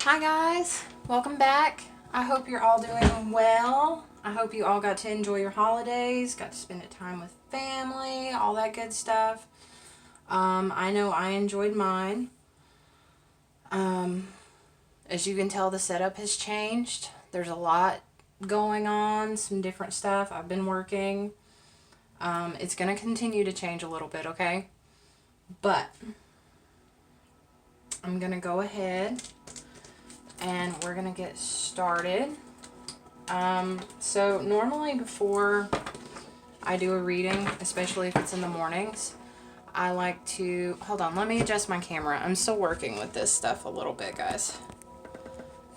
Hi guys, welcome back. I hope you're all doing well. I hope you all got to enjoy your holidays, got to spend time with family, all that good stuff. I know I enjoyed mine. As you can tell, the setup has changed. There's a lot going on, some different stuff. I've been working. It's going to continue to change a little bit, okay? But I'm going to go ahead and we're going to get started. So normally before I do a reading, especially if it's in the mornings, I like to, hold on, let me adjust my camera. I'm still working with this stuff a little bit, guys.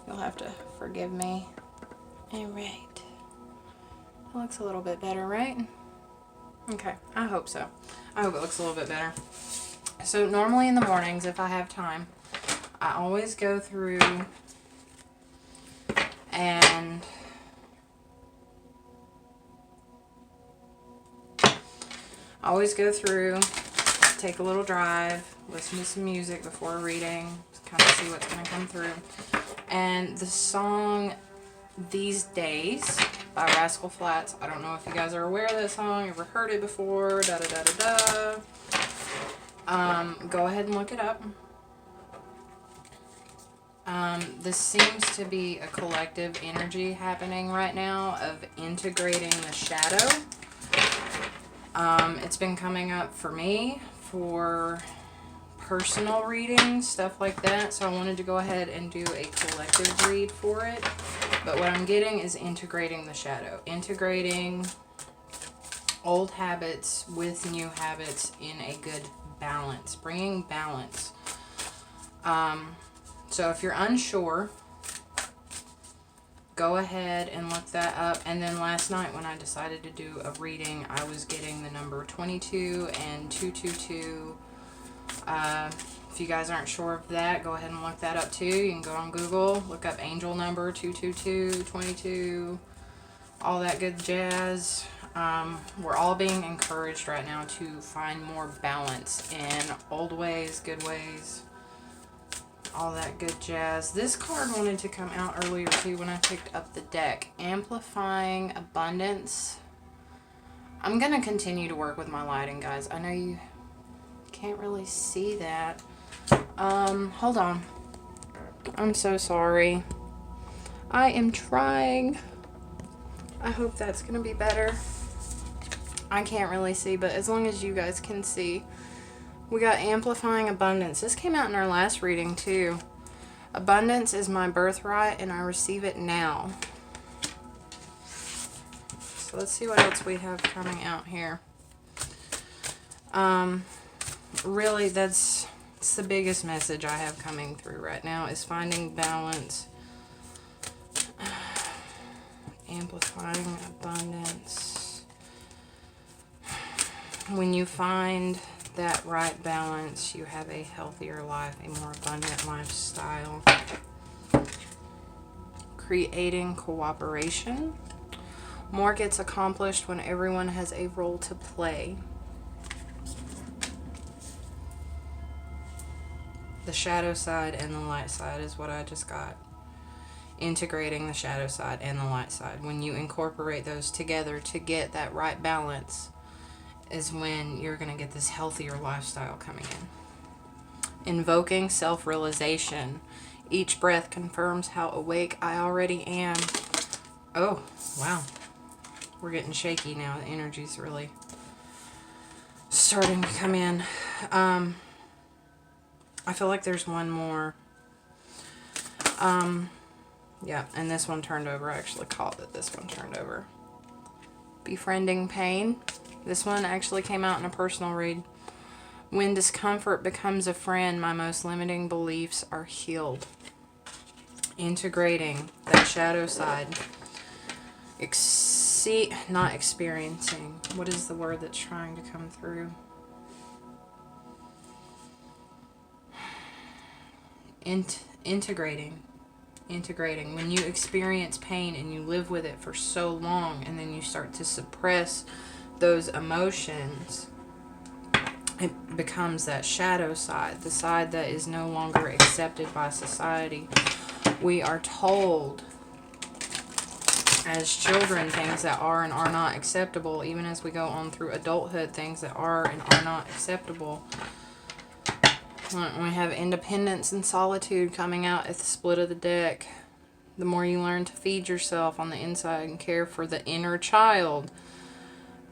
You'll have to forgive me. All right. It looks a little bit better, right? Okay, I hope so. I hope it looks a little bit better. So normally in the mornings, if I have time, I always go through and take a little drive, listen to some music before reading, kind of see what's going to come through. And the song These Days by Rascal Flatts, I don't know if you guys are aware of that song, ever heard it before, go ahead and look it up. This seems to be a collective energy happening right now of integrating the shadow. It's been coming up for me for personal readings, stuff like that, so I wanted to go ahead and do a collective read for it. But what I'm getting is integrating the shadow, integrating old habits with new habits in a good balance, bringing balance. So if you're unsure, go ahead and look that up. And then last night when I decided to do a reading, I was getting the number 22 and 222. If you guys aren't sure of that, go ahead and look that up too. You can go on Google, look up angel number 222, 22, all that good jazz. We're all being encouraged right now to find more balance in old ways, good ways, all that good jazz. This card wanted to come out earlier too when I picked up the deck. Amplifying Abundance. I'm going to continue to work with my lighting, guys. I know you can't really see that. Hold on. I'm so sorry. I am trying. I hope that's going to be better. I can't really see, but as long as you guys can see. We got Amplifying Abundance. This came out in our last reading too. Abundance is my birthright and I receive it now. So let's see what else we have coming out here. Really, it's the biggest message I have coming through right now is finding balance. Amplifying Abundance. When you find that right balance, you have a healthier life, a more abundant lifestyle. Creating cooperation. More gets accomplished when everyone has a role to play. The shadow side and the light side is what I just got. Integrating the shadow side and the light side. When you incorporate those together to get that right balance is when you're going to get this healthier lifestyle coming in. Invoking self-realization. Each breath confirms how awake I already am. Oh, wow. We're getting shaky now. The energy's really starting to come in. I feel like there's one more. Yeah, and this one turned over. I actually caught that this one turned over. Befriending pain. This one actually came out in a personal read. When discomfort becomes a friend, my most limiting beliefs are healed. Integrating that shadow side. Not experiencing. What is the word that's trying to come through? Integrating. When you experience pain and you live with it for so long and then you start to suppress those emotions, it becomes that shadow side, the side that is no longer accepted by society We are told as children things that are and are not acceptable, even as we go on through adulthood, things that are and are not acceptable. We have independence and solitude coming out at the split of the deck. The more you learn to feed yourself on the inside and care for the inner child,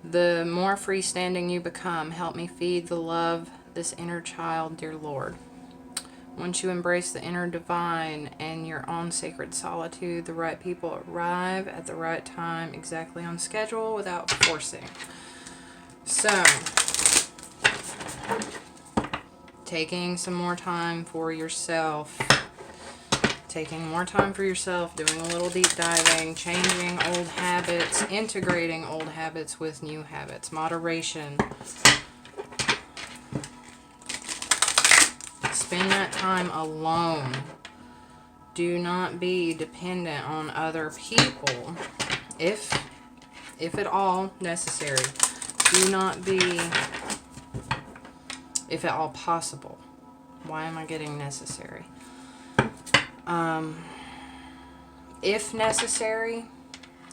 the more freestanding you become. Help me feed the love, this inner child, dear Lord. Once you embrace the inner divine and your own sacred solitude, the right people arrive at the right time, exactly on schedule, without forcing. So, taking some more time for yourself. Taking more time for yourself, doing a little deep diving, changing old habits, integrating old habits with new habits. Moderation. Spend that time alone. Do not be dependent on other people, if at all necessary. Do not be, if at all possible. Why am I getting necessary? If necessary,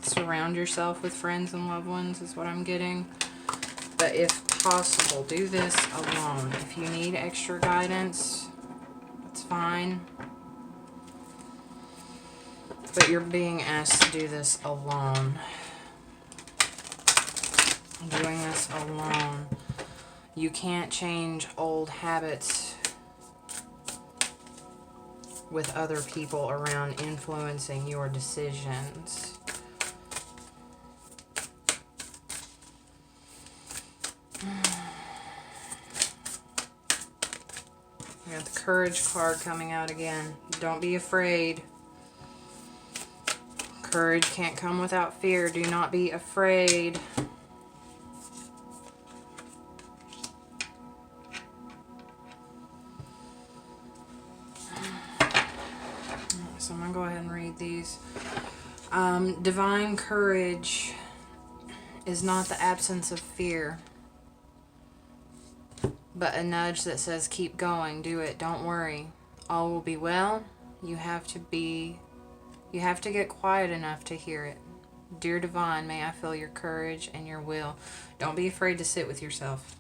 surround yourself with friends and loved ones is what I'm getting. But if possible, do this alone. If you need extra guidance, it's fine. But you're being asked to do this alone. Doing this alone. You can't change old habits with other people around influencing your decisions. We got the Courage card coming out again. Don't be afraid. Courage can't come without fear. Do not be afraid. So I'm going to go ahead and read these. Divine courage is not the absence of fear, but a nudge that says, keep going, do it, don't worry. All will be well. You have to get quiet enough to hear it. Dear Divine, may I feel your courage and your will. Don't be afraid to sit with yourself.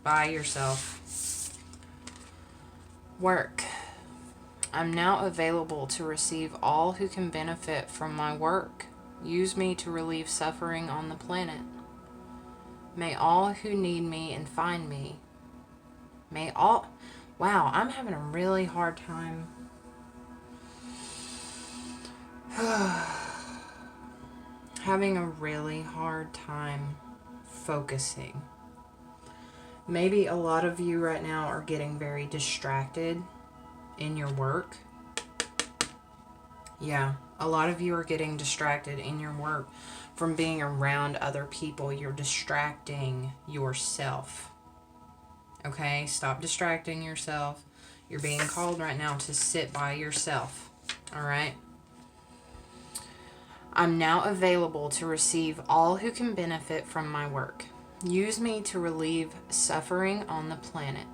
By yourself. Work. I'm now available to receive all who can benefit from my work. Use me to relieve suffering on the planet. May all who need me and find me. May all... Wow, I'm having a really hard time. Having a really hard time focusing. Maybe a lot of you right now are getting very distracted in your work. Yeah, a lot of you are getting distracted in your work from being around other people. You're distracting yourself. Okay, stop distracting yourself. You're being called right now to sit by yourself. All right? I'm now available to receive all who can benefit from my work. Use me to relieve suffering on the planet.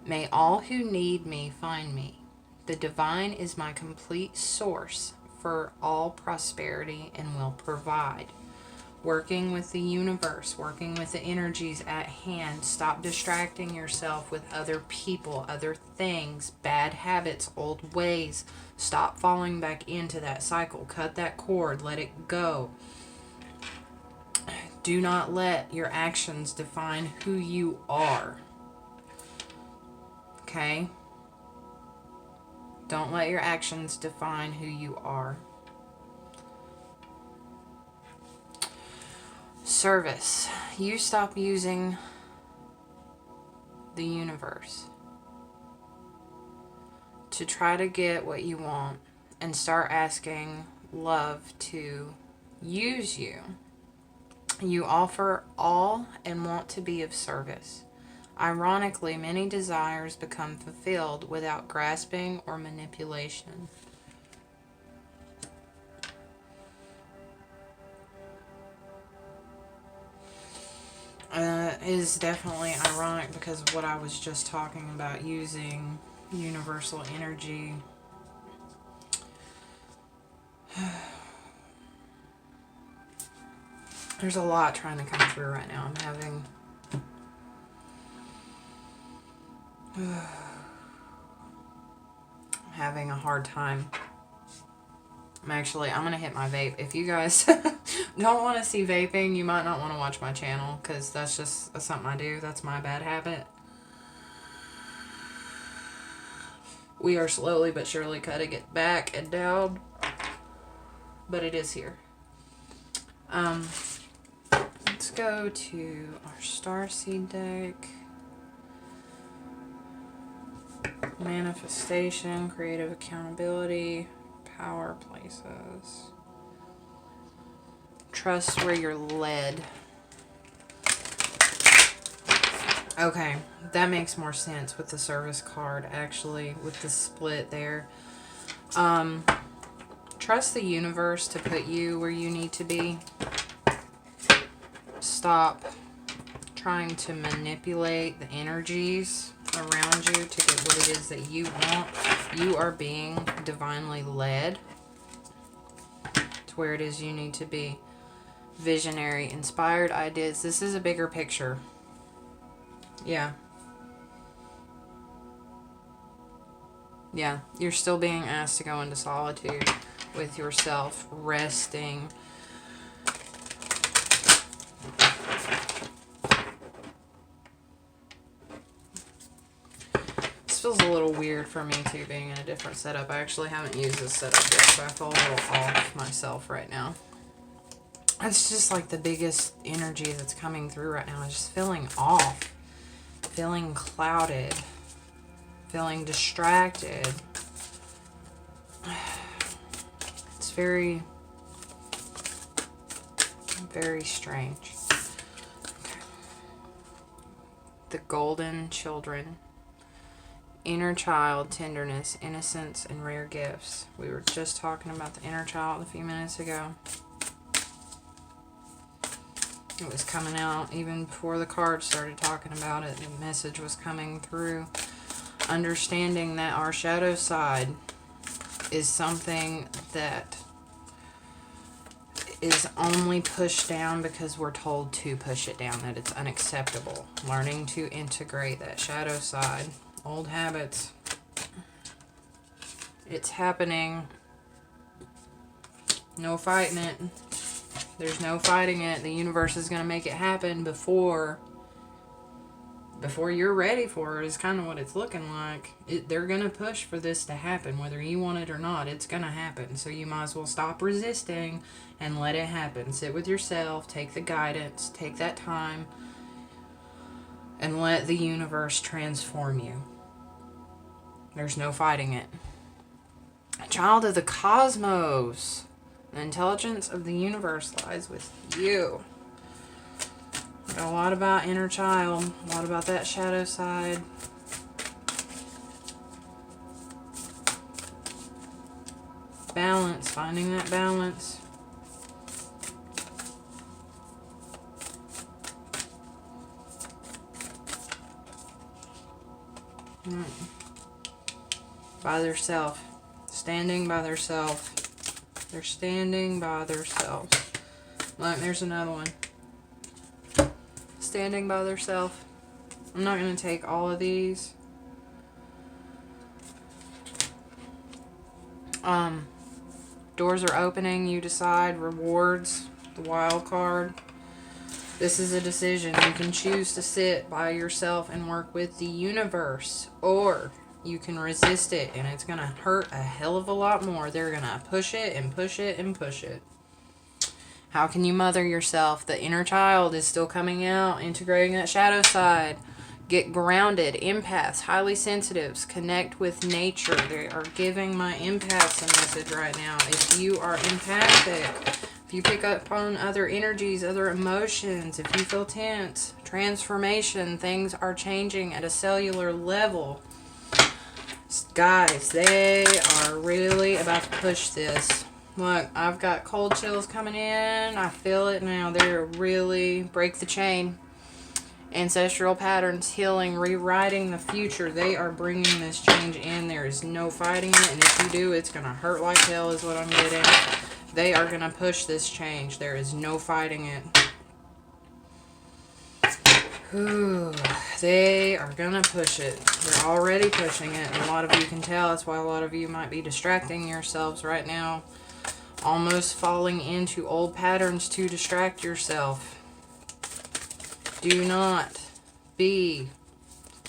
May all who need me find me. The divine is my complete source for all prosperity and will provide. Working with the universe, working with the energies at hand. Stop distracting yourself with other people, other things, bad habits, old ways. Stop falling back into that cycle. Cut that cord. Let it go. Do not let your actions define who you are. Okay? Don't let your actions define who you are. Service. You stop using the universe to try to get what you want and start asking love to use you. You offer all and want to be of service. Ironically, many desires become fulfilled without grasping or manipulation. Is definitely ironic because of what I was just talking about, using universal energy There's a lot trying to come through right now. I'm having a hard time. I'm going to hit my vape. If you guys don't want to see vaping, you might not want to watch my channel, because that's just something I do. That's my bad habit. We are slowly but surely cutting it back and down, but it is here. Let's go to our Starseed deck. Manifestation, creative accountability, power places. Trust where you're led. Okay, that makes more sense with the service card, actually, with the split there. Trust the universe to put you where you need to be. Stop trying to manipulate the energies around you to get what it is that you want. You are being divinely led to where it is you need to be. Visionary, inspired ideas. This is a bigger picture. Yeah. Yeah, you're still being asked to go into solitude with yourself, resting. This feels a little weird for me too, being in a different setup. I actually haven't used this setup yet, so I feel a little off myself right now. It's just like the biggest energy that's coming through right now. I'm just feeling off, feeling clouded, feeling distracted. It's very, very strange. Okay. The golden children. Inner child, tenderness, innocence, and rare gifts. We were just talking about the inner child a few minutes ago. It was coming out even before the cards started talking about it. The message was coming through. Understanding that our shadow side is something that is only pushed down because we're told to push it down, that it's unacceptable. Learning to integrate that shadow side. Old habits. It's happening. No fighting it. There's no fighting it. The universe is going to make it happen before you're ready for it, is kind of what it's looking like. They're going to push for this to happen. Whether you want it or not, it's going to happen. So you might as well stop resisting and let it happen. Sit with yourself. Take the guidance. Take that time. And let the universe transform you. There's no fighting it. A child of the cosmos. The intelligence of the universe lies with you. Got a lot about inner child. A lot about that shadow side. Balance. Finding that balance. By theirself. Standing by theirself. They're standing by themselves. Look, there's another one. Standing by themselves. I'm not going to take all of these. Doors are opening. You decide. Rewards. The wild card. This is a decision. You can choose to sit by yourself and work with the universe. Or you can resist it, and it's going to hurt a hell of a lot more. They're going to push it and push it and push it. How can you mother yourself? The inner child is still coming out, integrating that shadow side. Get grounded. Empaths, highly sensitives, connect with nature. They are giving my empaths a message right now. If you are empathic, if you pick up on other energies, other emotions, if you feel tense, transformation, things are changing at a cellular level. Guys, they are really about to push this. Look, I've got cold chills coming in. I feel it now. They're really break the chain. Ancestral patterns, healing, rewriting the future. They are bringing this change in. There is no fighting it. And if you do, it's going to hurt like hell is what I'm getting. They are going to push this change. There is no fighting it. Ooh, they are going to push it. They're already pushing it. And a lot of you can tell. That's why a lot of you might be distracting yourselves right now. Almost falling into old patterns to distract yourself. Do not be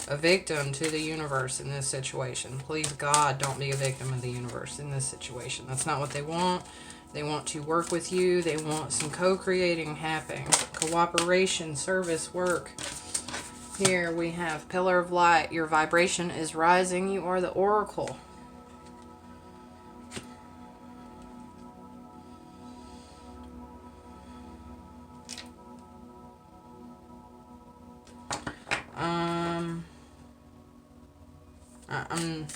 a victim to the universe in this situation. Please, God, don't be a victim of the universe in this situation. That's not what they want. They want to work with you. They want some co-creating happening. Cooperation, service, work. Here we have Pillar of Light. Your vibration is rising. You are the Oracle. I'm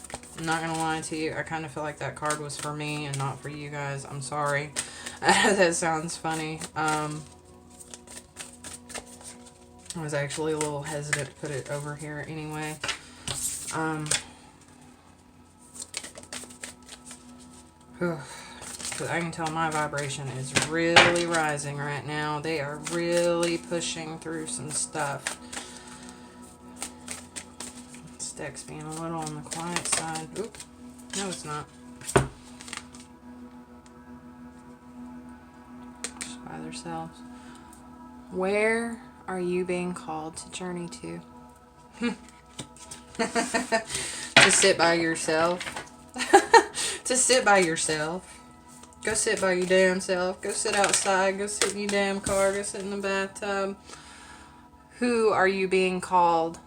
not going to lie to you. I kind of feel like that card was for me and not for you guys. I'm sorry. That sounds funny. I was actually a little hesitant to put it over here anyway. Because I can tell my vibration is really rising right now. They are really pushing through some stuff. Deck's being a little on the quiet side. Oop. No, it's not. Just by themselves. Where are you being called to journey to? To sit by yourself. To sit by yourself. Go sit by your damn self. Go sit outside. Go sit in your damn car. Go sit in the bathtub. Who are you being called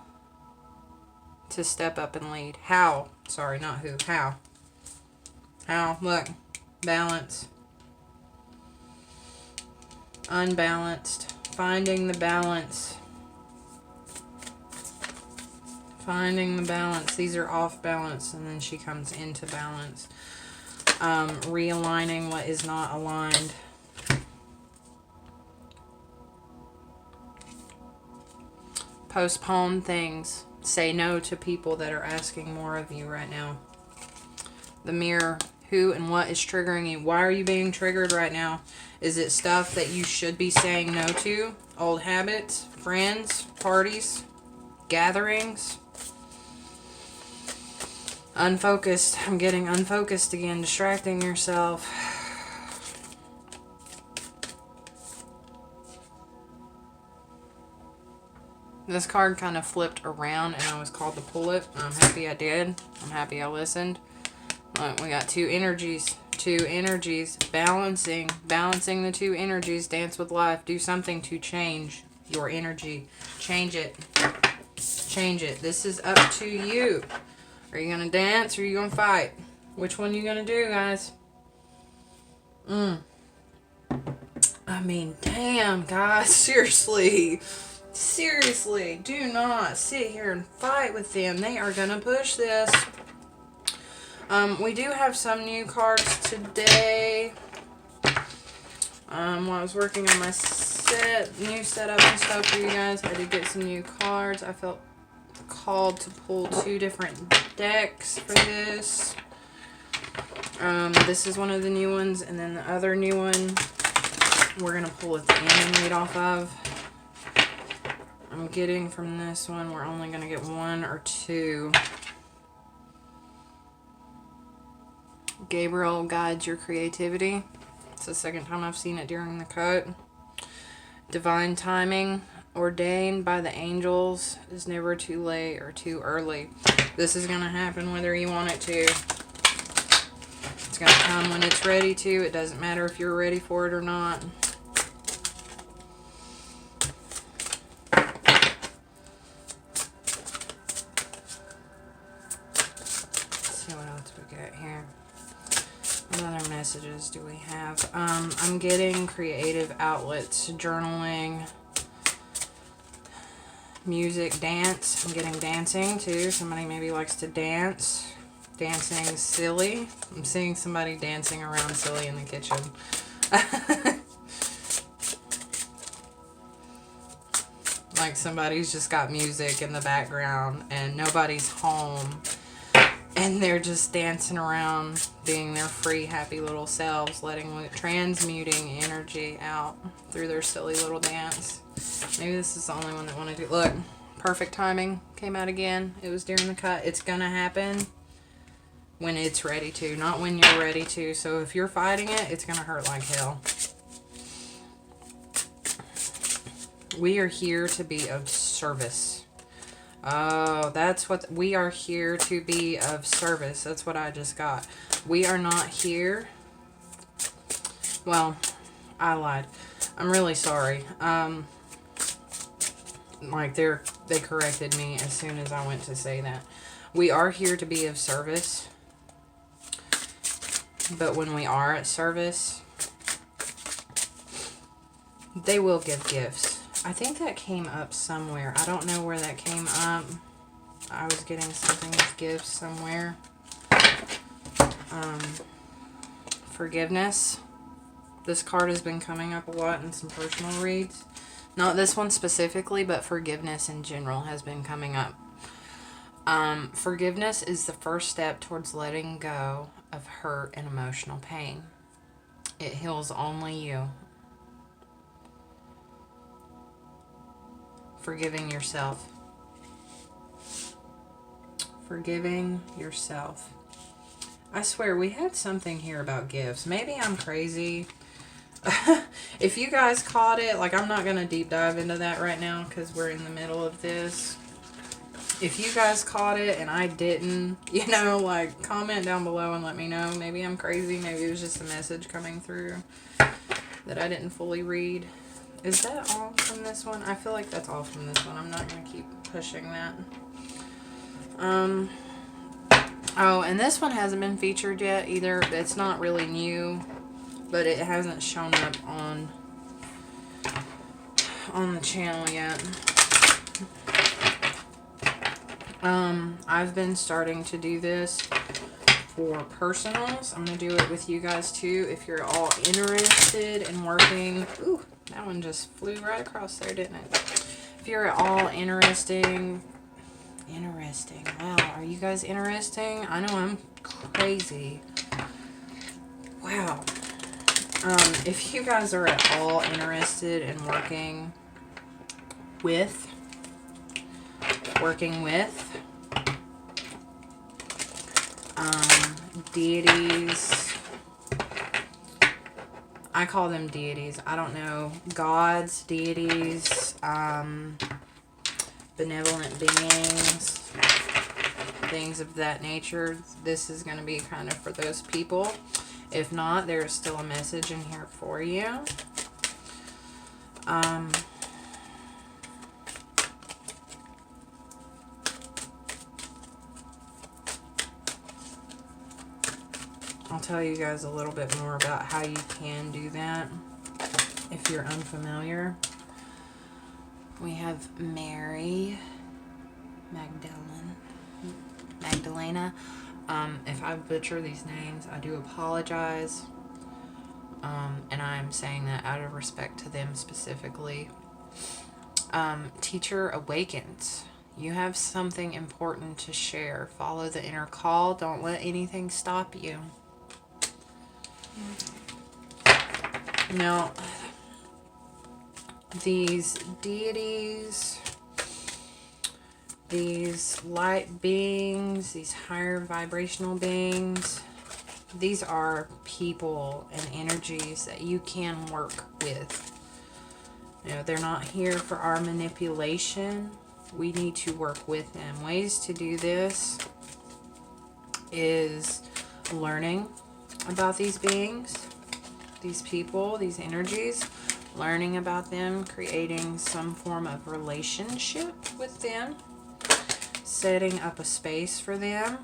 to step up and lead? How? Sorry, not who. How? How? Look. Balance. Unbalanced. Finding the balance. Finding the balance. These are off balance, and then she comes into balance. Realigning what is not aligned. Postpone things. Say no to people that are asking more of you right now. The Mirror. Who and what is triggering you? Why are you being triggered right now? Is it stuff that you should be saying no to? Old habits? Friends? Parties? Gatherings? Unfocused. I'm getting unfocused again. Distracting yourself. This card kind of flipped around and I was called to pull it. I'm happy I did. I'm happy I listened. We got two energies. Two energies. Balancing the two energies. Dance with life. Do something to change your energy. Change it. Change it. This is up to you. Are you going to dance or are you going to fight? Which one are you going to do, guys? I mean, damn, guys. Seriously. Seriously, do not sit here and fight with them. They are going to push this. We do have some new cards today. While I was working on my new setup and stuff for you guys, I did get some new cards. I felt called to pull two different decks for this. This is one of the new ones, and then the other new one we're going to pull at the end and read off of. I'm getting from this one, we're only going to get one or two. Gabriel guides your creativity. It's the second time I've seen it during the cut. Divine timing, ordained by the angels, is never too late or too early. This is going to happen whether you want it to. It's going to come when it's ready to. It doesn't matter if you're ready for it or not. What other messages do we have? I'm getting creative outlets, journaling, music, dance. I'm getting dancing too. Somebody maybe likes to dance. Dancing silly. I'm seeing somebody dancing around silly in the kitchen. Like somebody's just got music in the background and nobody's home. And they're just dancing around, being their free, happy little selves, transmuting energy out through their silly little dance. Maybe this is the only one that want to do. Look, perfect timing. Came out again. It was during the cut. It's going to happen when it's ready to, not when you're ready to. So if you're fighting it, it's going to hurt like hell. We are here to be of service. Oh, that's what we are here to be of service. That's what I just got. We are not here. Well, I lied. I'm really sorry. Like they corrected me as soon as I went to say that. We are here to be of service. But when we are at service, they will give gifts. I think that came up somewhere. I don't know where that came up. I was getting something with gifts somewhere. Forgiveness. This card has been coming up a lot in some personal reads. Not this one specifically, but forgiveness in general has been coming up. Forgiveness is the first step towards letting go of hurt and emotional pain. It heals only you. Forgiving yourself. Forgiving yourself. I swear we had something here about gifts. Maybe I'm crazy. If you guys caught it, like I'm not going to deep dive into that right now because we're in the middle of this. If you guys caught it and I didn't, you know, like comment down below and let me know. Maybe I'm crazy. Maybe it was just a message coming through that I didn't fully read. Is that all from this one? I feel like that's all from this one. I'm not going to keep pushing that. Oh, and this one hasn't been featured yet either. It's not really new, but it hasn't shown up on the channel yet. I've been starting to do this for personals. I'm going to do it with you guys too if you're all interested in working. Ooh, that one just flew right across there, didn't it? If you're all interesting. Wow, are you guys interesting? I know I'm crazy. Wow. If you guys are at all interested in working with deities, I call them deities. I don't know, gods, deities, benevolent beings, things of that nature. This is going to be kind of for those people. If not, there's still a message in here for you. I'll tell you guys a little bit more about how you can do that if you're unfamiliar. We have Mary Magdalena. If I butcher these names, I do apologize. And I'm saying that out of respect to them specifically. Teacher awakens. You have something important to share. Follow the inner call. Don't let anything stop you. Now, these deities, these light beings, these higher vibrational beings, these are people and energies that you can work with. You know, they're not here for our manipulation. We need to work with them. Ways to do this is learning about these beings, these people, these energies, learning about them, creating some form of relationship with them, setting up a space for them,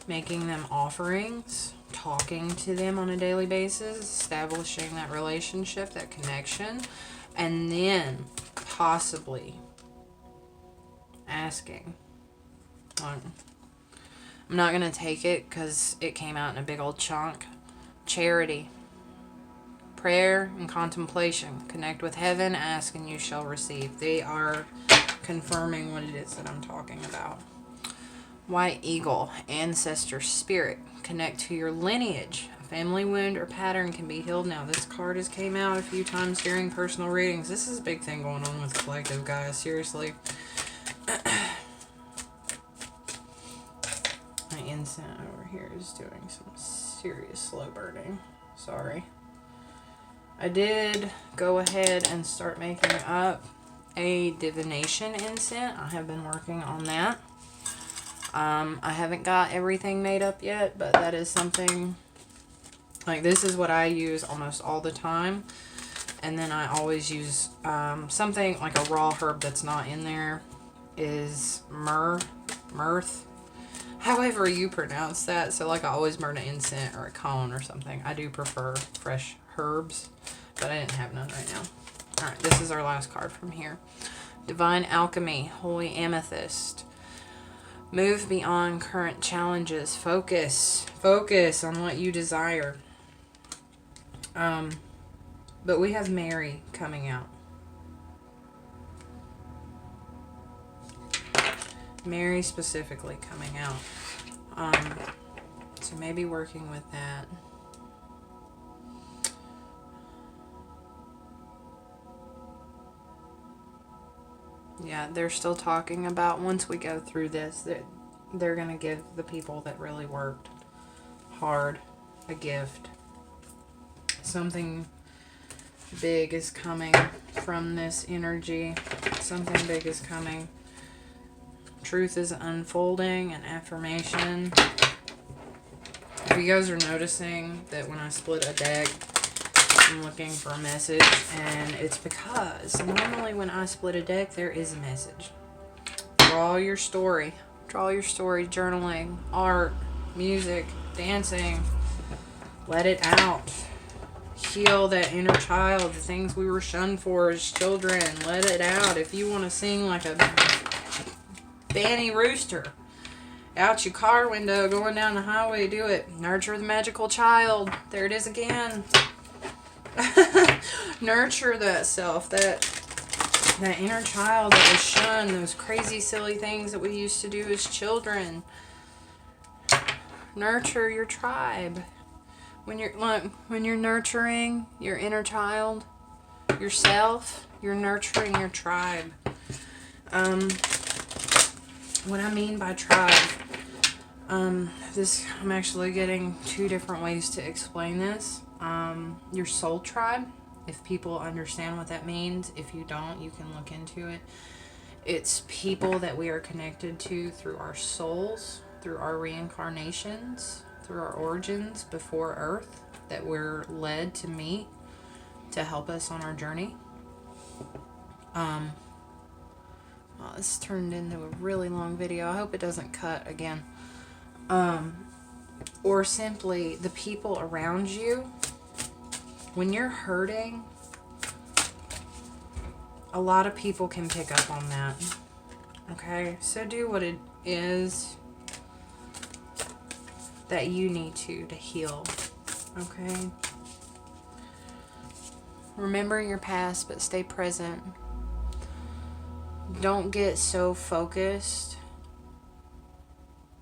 making them offerings, talking to them on a daily basis, establishing that relationship, that connection, and then possibly asking. I'm not going to take it because it came out in a big old chunk. Charity. prayer and contemplation. Connect with heaven, ask and you shall receive. They are confirming what it is that I'm talking about. White eagle, ancestor spirit. Connect to your lineage. A family wound or pattern can be healed now. This card has came out a few times during personal readings. This is a big thing going on with collective, guys. Seriously. My incense over here is doing some serious slow burning. Sorry. I did go ahead and start making up a divination incense. I have been working on that. I haven't got everything made up yet, but that is something, like, this is what I use almost all the time. And then I always use something like a raw herb that's not in there is mirth, however you pronounce that. So like I always burn an incense or a cone or something. I do prefer fresh herbs, but I didn't have none right now. All right, this is our last card from here. Divine Alchemy, Holy Amethyst. Move beyond current challenges. Focus on what you desire. But we have Mary coming out. Mary specifically coming out. So maybe working with that. Yeah, they're still talking about once we go through this, that they're going to give the people that really worked hard a gift. Something big is coming from this energy. Something big is coming. Truth is unfolding, an affirmation. If you guys are noticing that when I split a deck, I'm looking for a message, and it's because normally when I split a deck, there is a message. Draw your story. Draw your story, journaling, art, music, dancing. Let it out. Heal that inner child, the things we were shunned for as children. Let it out. If you want to sing like a Banny Rooster out your car window going down the highway, do it. Nurture the magical child. There it is again. Nurture that self, that inner child that was shunned, those crazy silly things that we used to do as children. Nurture your tribe. When you're nurturing your inner child, yourself, you're nurturing your tribe. What I mean by tribe, I'm actually getting two different ways to explain this. Your soul tribe, if people understand what that means. If you don't, you can look into it. It's people that we are connected to through our souls, through our reincarnations, through our origins before Earth, that we're led to meet to help us on our journey. Well, this turned into a really long video. I hope it doesn't cut again. Or simply the people around you. When you're hurting, a lot of people can pick up on that. Okay? So do what it is that you need to heal. Okay? Remember your past, but stay present. Don't get so focused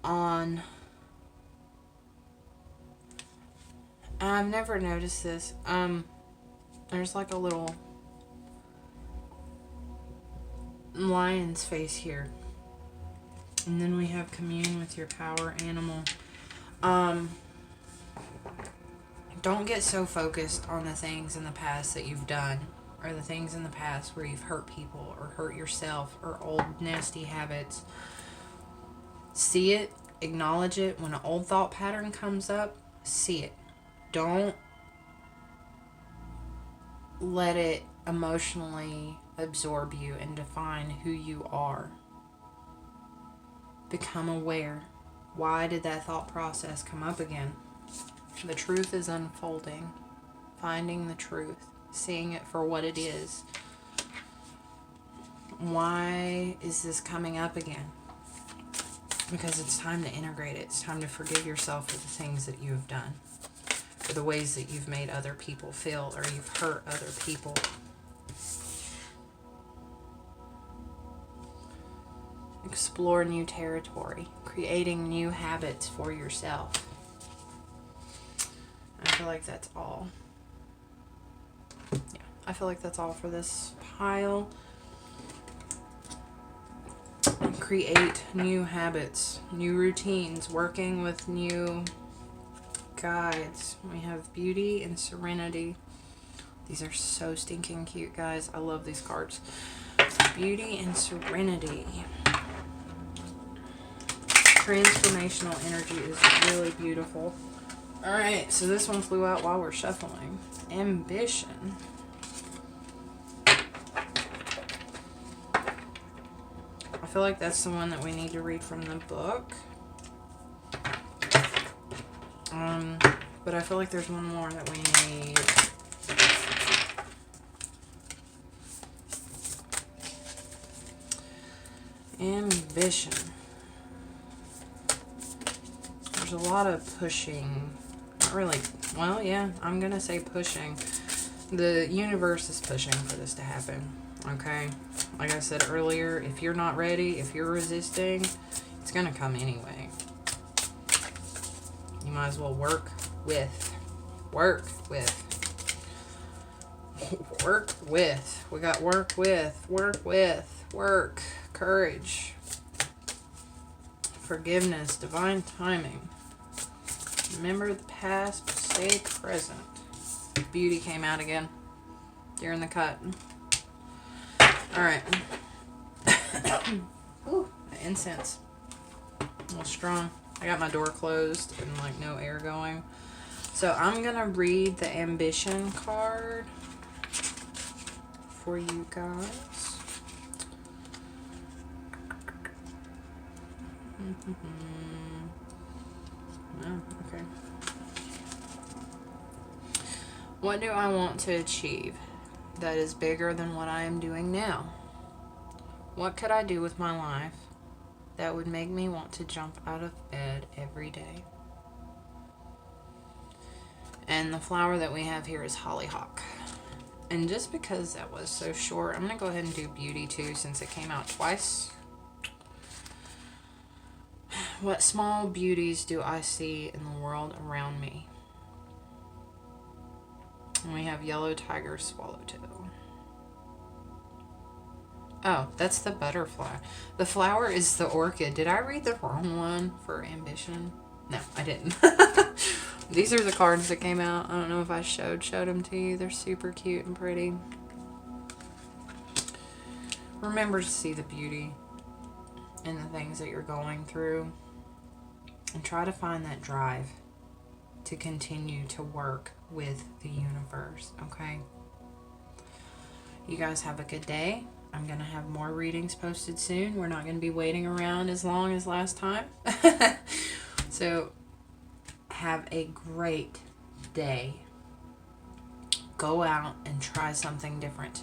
on... I've never noticed this. There's like a little lion's face here. And then we have commune with your power animal. Don't get so focused on the things in the past that you've done, or the things in the past where you've hurt people or hurt yourself, or old nasty habits. See it, acknowledge it. When an old thought pattern comes up, see it. Don't let it emotionally absorb you and define who you are. Become aware. Why did that thought process come up again? The truth is unfolding. Finding the truth. Seeing it for what it is. Why is this coming up again? Because it's time to integrate it. It's time to forgive yourself for the things that you have done. or the ways that you've made other people feel or you've hurt other people. Explore new territory, creating new habits for yourself. I feel like that's all. Yeah, I feel like that's all for this pile. Create new habits, new routines, working with new guides. We have beauty and serenity. These are so stinking cute, guys. I love these cards. Beauty and serenity. Transformational energy is really beautiful. Alright, so this one flew out while we're shuffling. Ambition. I feel like that's the one that we need to read from the book. But I feel like there's one more that we need. Ambition. There's a lot of pushing. Not really. Well, yeah, I'm going to say pushing. The universe is pushing for this to happen. Okay? Like I said earlier, if you're not ready, if you're resisting, it's going to come anyway. You might as well work with. We got work, courage, forgiveness, divine timing. Remember the past, but stay present. Beauty came out again during the cut. Alright. Ooh, the incense. A little strong. I got my door closed and like no air going. So I'm going to read the ambition card for you guys. Oh, okay. What do I want to achieve that is bigger than what I am doing now? What could I do with my life that would make me want to jump out of bed every day? And the flower that we have here is hollyhock. And just because that was so short, I'm going to go ahead and do beauty too since it came out twice. What small beauties do I see in the world around me? And we have yellow tiger swallowtail. Oh, that's the butterfly. The flower is the orchid. Did I read the wrong one for ambition? No, I didn't. These are the cards that came out. I don't know if I showed them to you. They're super cute and pretty. Remember to see the beauty in the things that you're going through. And try to find that drive to continue to work with the universe, okay? You guys have a good day. I'm going to have more readings posted soon. We're not going to be waiting around as long as last time. So, have a great day. Go out and try something different